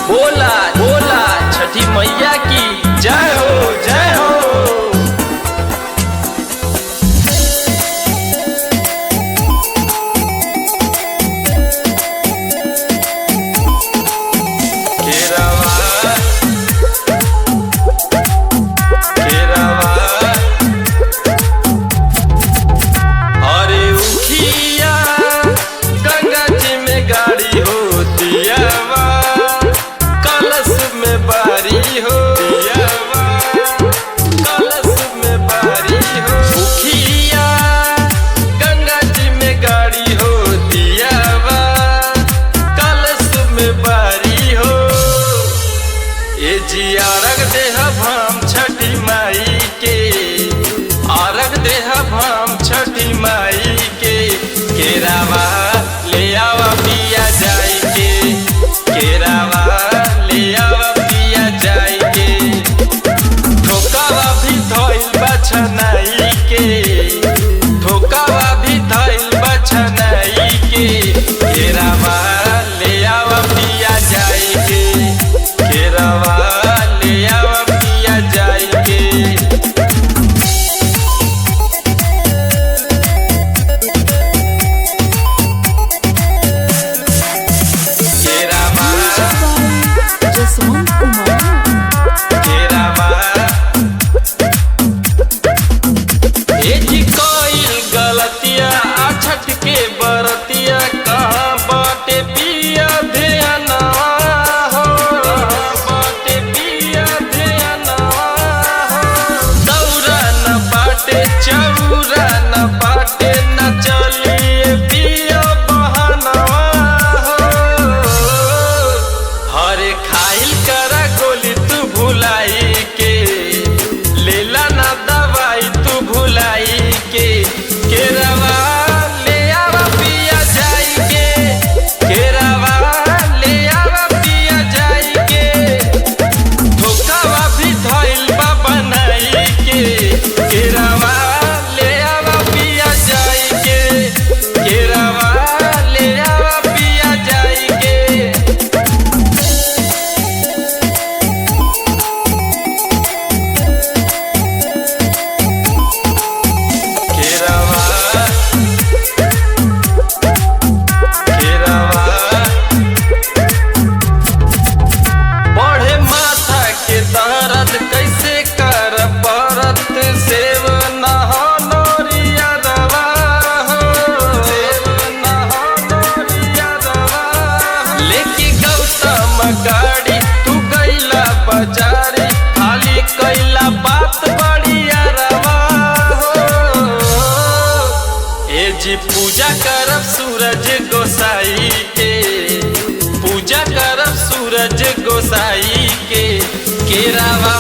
बोला बोला छठी मैया की जय हो जय हो। आरग देहब हम छठी माई के, आरग देहब हम छठी माई के। केरावा ले आवा पिया जाई के, केरावा ले आवा पिया जाई के। ठोकावा भी धइल बछनाई के, ठोकावा भी धइल बछनाई के। केरावा ले आवा पिया जाई के, केरावा गलतिया छठ के बरतिया कहाँ बाटे पिया ध्यानवा हो, बाटे पिया ध्यानवा हो। दौरा न बाटे चौरा न बाटे न चलिए पिया बहनवा हो। हरे खाइल करा गोली तू भुलाई के, लेला ना दवाई तू भुलाई के। केरावा ले आवा पिया जाई के, केरावा ले आवा पिया जाई के। ठोकावा भी धइल बा बनाई के, केरावा ले आवा पिया जाई के, केरावा ले आवा पिया जाई के। कैसे कर परत सेव नहनोरिया रवा हो, सेव नहनोरिया रवा। लेके गौतम गाड़ी तू गैला बाजारी, खाली कैला बात बढ़िया रवा हो। ए जी पूजा करब सूरज गोसाई के, पूजा करब सूरज गोसाई के। केरावा